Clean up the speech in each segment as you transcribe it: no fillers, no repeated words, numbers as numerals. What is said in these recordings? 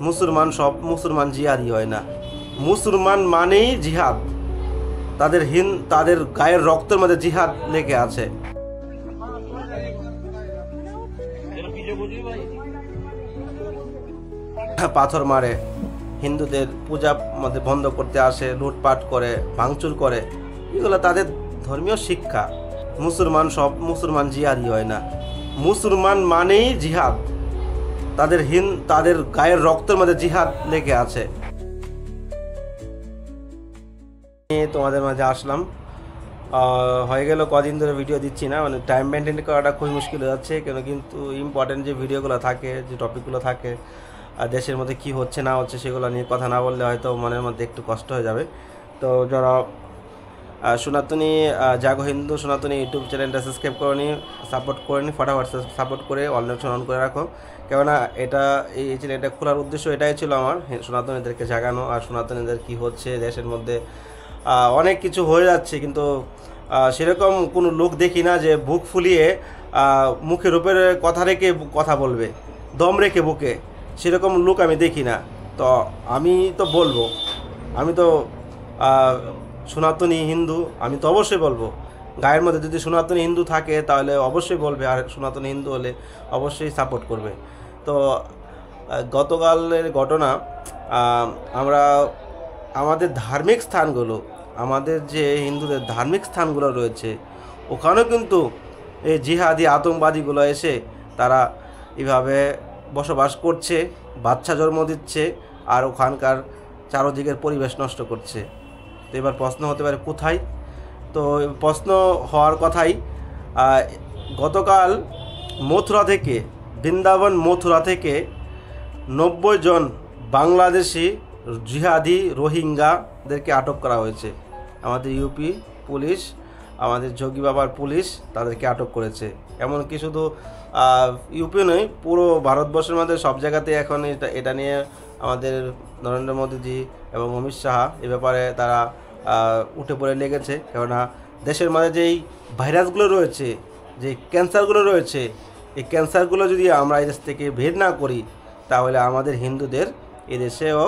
মুসলমান সব মুসলমান জিহাদি হয় না। মুসলমান মানেই জিহাদ, তাদের গায়ের রক্তের মধ্যে জিহাদ লেগে আছে। পাথর মারে, হিন্দুদের পূজা মধ্যে বন্ধ করতে আসে, লুটপাট করে, ভাঙচুর করে, এগুলো তাদের ধর্মীয় শিক্ষা। মুসলমান সব মুসলমান জিহাদি হয় না। মুসলমান মানেই জিহাদ, তাদের গায়ের রক্তের মধ্যে জিহাদ লেগে আছে। তোমাদের মাঝে আসলাম, হয়ে গেল কদিন ধরে ভিডিও দিচ্ছি না, মানে টাইম মেনটেন করাটা খুবই মুশকিল হয়ে যাচ্ছে। কেন কিন্তু ইম্পর্টেন্ট যে ভিডিওগুলো থাকে, যে টপিকগুলো থাকে, আর দেশের মধ্যে কি হচ্ছে না হচ্ছে সেগুলো নিয়ে কথা না বললে হয়তো মনের মধ্যে একটু কষ্ট হয়ে যাবে। তো যারা সনাতনী জাগো হিন্দু সনাতনী ইউটিউব চ্যানেলটা সাবস্ক্রাইব করে নি, সাপোর্ট করে নি, ফটাফট সাপোর্ট করে অল নোটিফিকেশন অন করে রাখো। কেননা এই চ্যানেলটা খোলার উদ্দেশ্য এটাই ছিল আমার, সনাতনীদেরকে জাগানো, আর সনাতনীদের কি হচ্ছে দেশের মধ্যে। অনেক কিছু হয়ে যাচ্ছে, কিন্তু সেরকম কোনো লোক দেখি না যে বুক ফুলিয়ে মুখের উপরে কথা রেখে কথা বলবে, দম রেখে বুকে, সেরকম লোক আমি দেখি না। তো আমি তো বলবো, আমি তো সনাতনী হিন্দু, আমি তো অবশ্যই বলবো। গায়ের মধ্যে যদি সনাতনী হিন্দু থাকে তাহলে অবশ্যই বলবে, আর সনাতনী হিন্দু হলে অবশ্যই সাপোর্ট করবে। তো গতকালের ঘটনা, আমরা আমাদের ধার্মিক স্থানগুলো, আমাদের যে হিন্দুদের ধার্মিক স্থানগুলো রয়েছে, ওখানেও কিন্তু এই জিহাদি আতঙ্কবাদীগুলো এসে তারা এভাবে বসবাস করছে, বাচ্চা জন্ম দিচ্ছে, আর ওখানকার চারদিকের পরিবেশ নষ্ট করছে। তো এবার প্রশ্ন হতে পারে কোথায়? তো প্রশ্ন হওয়ার কথাই, গতকাল মথুরা থেকে, বৃন্দাবন মথুরা থেকে 90 জন বাংলাদেশি জিহাদি রোহিঙ্গাদেরকে আটক করা হয়েছে। আমাদের ইউপি পুলিশ, আমাদের যোগী বাবার পুলিশ তাদেরকে আটক করেছে। এমনকি শুধু ইউপি নয়, পুরো ভারতবর্ষের মধ্যে সব জায়গাতে এখন এটা নিয়ে আমাদের নরেন্দ্র মোদীজি এবং অমিত শাহ এ ব্যাপারে তারা উঠে পড়ে লেগেছে। কেননা দেশের মাঝে যেই ভাইরাসগুলো রয়েছে, যে ক্যান্সারগুলো রয়েছে, এই ক্যান্সারগুলো যদি আমরা এদেশ থেকে বের না করি তাহলে আমাদের হিন্দুদের এদেশেও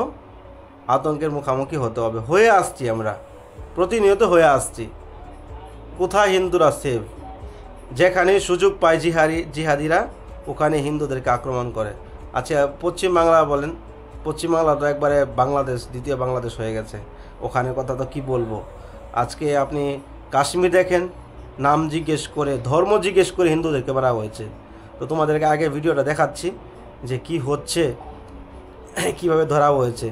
আতঙ্কের মুখোমুখি হতে হবে। হয়ে আসছি, আমরা প্রতিনিয়ত হয়ে আসছি। কোথায় হিন্দুরা সেফ? যেখানে সুযোগ পায় জিহাদিরা, ওখানে হিন্দুদেরকে আক্রমণ করে। আচ্ছা, পশ্চিমবাংলা বলেন, পশ্চিমবাংলা তো একবারে বাংলাদেশ, দ্বিতীয় বাংলাদেশ হয়ে গেছে। ওখানে কথা তো কি বলবো। আজকে আপনি কাশ্মীর দেখেন, নাম জিজ্ঞেস করে, ধর্ম জিজ্ঞেস করে হিন্দুদেরকে মারা হয়েছে। তো তোমাদেরকে আগে ভিডিওটা দেখাচ্ছি যে কি হচ্ছে, কিভাবে ধরা হয়েছে।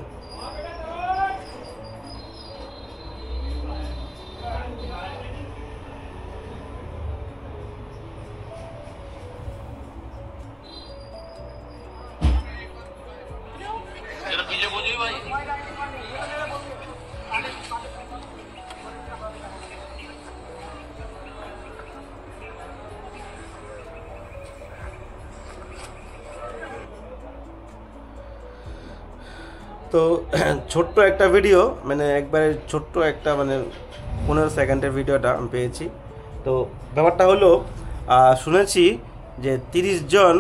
তো ছোট্ট একটা ভিডিও, মানে একবারে ছোট্ট একটা, মানে 15 সেকেন্ডের ভিডিওটা আমি পেয়েছি। তো ব্যাপারটা হলো, শুনেছি যে 30 জন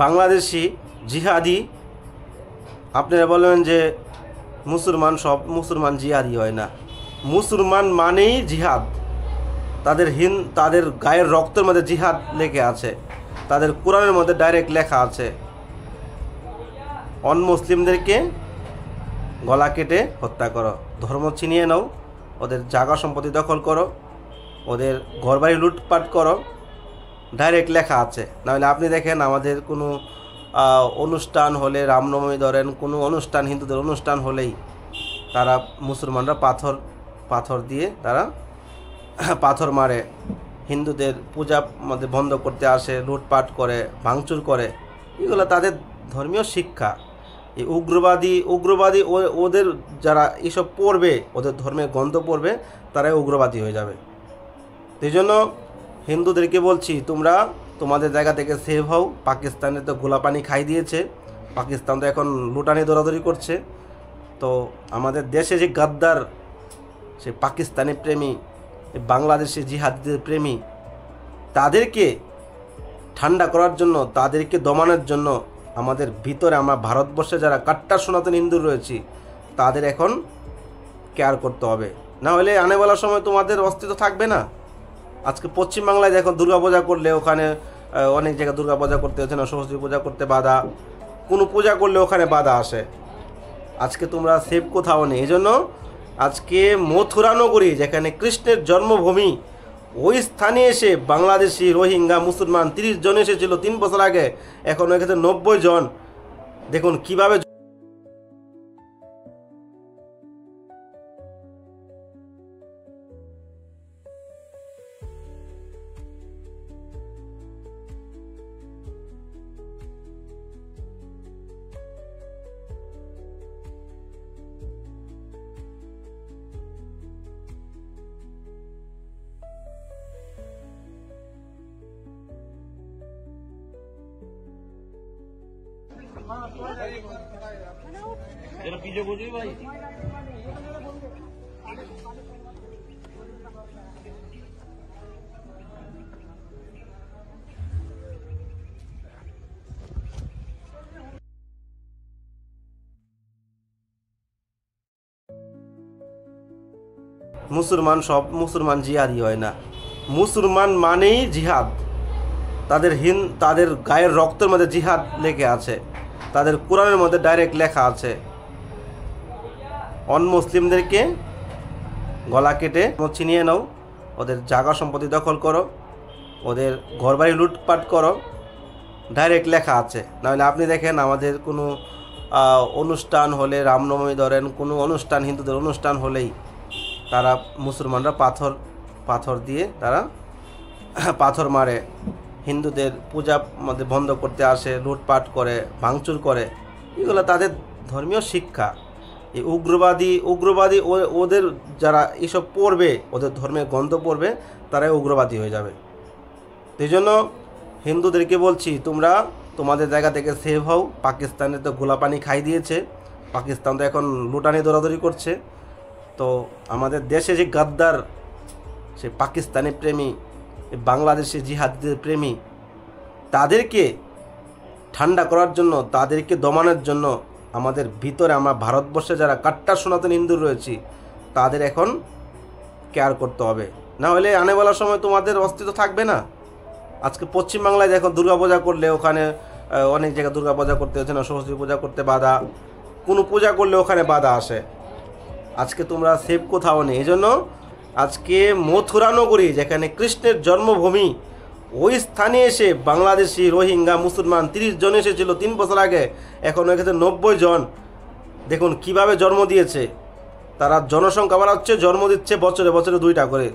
বাংলাদেশি জিহাদি, আপনারা বলবেন যে মুসলমান সব মুসলমান জিহাদি হয় না। মুসলমান মানেই জিহাদ, তাদের গায়ের রক্তের মধ্যে জিহাদ লেগে আছে, তাদের কোরআনের মধ্যে ডাইরেক্ট লেখা আছে, অনমুসলিমদেরকে গলা কেটে হত্যা করো, ধর্ম ছিনিয়ে নাও, ওদের জায়গা সম্পত্তি দখল করো, ওদের ঘরবাড়ি লুটপাট করো, ডাইরেক্ট লেখা আছে। নাহলে আপনি দেখেন আমাদের কোনো অনুষ্ঠান হলে, রামনবমী ধরেন, কোনো অনুষ্ঠান, হিন্দুদের অনুষ্ঠান হলেই তারা মুসলমানরা পাথর দিয়ে তারা পাথর মারে, হিন্দুদের পূজা মধ্যে বন্ধ করতে আসে, লুটপাট করে, ভাঙচুর করে, এগুলো তাদের ধর্মীয় শিক্ষা। এই উগ্রবাদী ওদের যারা এসব পড়বে, ওদের ধর্মের গন্ধ পড়বে, তারাই উগ্রবাদী হয়ে যাবে। এই জন্য হিন্দুদেরকে বলছি, তোমরা তোমাদের জায়গা থেকে সেভ হও। পাকিস্তানে তো গোলাপানি খাই দিয়েছে, পাকিস্তান তো এখন লুটানি দৌড়াদৌড়ি করছে। তো আমাদের দেশে যে গাদ্দার, সে পাকিস্তানি প্রেমী, বাংলাদেশে জিহাদিদের প্রেমী, তাদেরকে ঠান্ডা করার জন্য, তাদেরকে দমানোর জন্য আমাদের ভিতরে আমরা ভারতবর্ষে যারা কাট্টার সনাতন হিন্দু রয়েছি তাদের এখন কেয়ার করতে হবে, না হলে আনেওয়ালার সময় তোমাদের অস্তিত্ব থাকবে না। আজকে পশ্চিমবাংলায় দেখো দুর্গাপূজা করলে ওখানে অনেক জায়গায় দুর্গাপূজা করতে হচ্ছে না, সরস্বতী পূজা করতে বাধা, কোনো পূজা করলে ওখানে বাধা আসে। আজকে তোমরা সেফ কোথাও নেই। এই জন্য আজকে মথুরা নগরী যেখানে কৃষ্ণের জন্মভূমি, ওই স্থানে এসে বাংলাদেশি রোহিঙ্গা মুসলমান 30 জন এসেছিল 3 বছর আগে, এখন হয়ে গেছে 90 জন। দেখুন কিভাবে মুসলমান সব মুসলমান জিহাদি হয় না। মুসলমান মানেই জিহাদ, তাদের গায়ের রক্তের মধ্যে জিহাদ লেখা আছে, তাদের কোরআনের মধ্যে ডাইরেক্ট লেখা আছে অনমুসলিমদেরকে গলা কেটে ছিনিয়ে নাও, ওদের জায়গা সম্পত্তি দখল করো, ওদের ঘরবাড়ি লুটপাট করো, ডাইরেক্ট লেখা আছে। নাহলে আপনি দেখেন আমাদের কোনো অনুষ্ঠান হলে, রামনবমী ধরেন, কোনো অনুষ্ঠান হিন্দুদের অনুষ্ঠান হলেই তারা মুসলমানরা পাথর দিয়ে তারা পাথর মারে, হিন্দুদের পূজা মধ্যে বন্ধ করতে আসে, লুটপাট করে, ভাঙচুর করে। এগুলো তাদের ধর্মীয় শিক্ষা। এই উগ্রবাদী ওদের যারা এসব পড়বে, ওদের ধর্মের গন্ধ পড়বে, তারাই উগ্রবাদী হয়ে যাবে। এই জন্য হিন্দুদেরকে বলছি, তোমরা তোমাদের জায়গা থেকে সেভ হও। পাকিস্তানে তো গোলাপানি খাই দিয়েছে, পাকিস্তান তো এখন লুটানি দৌড়াদৌড়ি করছে। তো আমাদের দেশে যে গাদ্দার, সে পাকিস্তানি প্রেমী, বাংলাদেশে জিহাদিদের প্রেমী, তাদেরকে ঠান্ডা করার জন্য, তাদেরকে দমানোর জন্য আমাদের ভিতরে আমরা ভারতবর্ষে যারা কাট্টার সনাতন হিন্দু রয়েছি তাদের এখন কেয়ার করতে হবে, না হলে আনেওয়ালার সময় তোমাদের অস্তিত্ব থাকবে না। আজকে পশ্চিমবাংলায় দেখো দুর্গাপূজা করলে ওখানে অনেক জায়গায় দুর্গাপূজা করতে হচ্ছে না, সরস্বতী পূজা করতে বাধা, কোনো পূজা করলে ওখানে বাধা আসে। আজকে তোমরা সেফ কোথাও নেই। এই জন্য আজকে মথুরা নগরী যেখানে কৃষ্ণের জন্মভূমি, ওই স্থানে এসে বাংলাদেশি রোহিঙ্গা মুসলমান 30 জন এসেছিল 3 বছর আগে, এখন হয়ে গেছে 90 জন। দেখুন কিভাবে জন্ম দিয়েছে, তারা জনসংখ্যা বাড়াচ্ছে, জন্ম দিচ্ছে বছরে বছরে 2টা করে,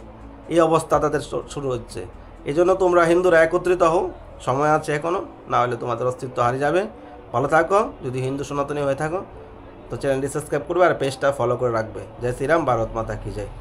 এই অবস্থা তাদের শুরু হচ্ছে। এই জন্য তোমরা হিন্দুরা একত্রিত হও, সময় আছে এখনও, না হলে তোমাদের অস্তিত্ব হারিয়ে যাবে। ভালো থাকো, যদি হিন্দু সনাতনী হয়ে থাকো তো চ্যানেলটি সাবস্ক্রাইব করবে আর পেজটা ফলো করে রাখবে। জয় শ্রীরাম, ভারত মাতা কি জয়।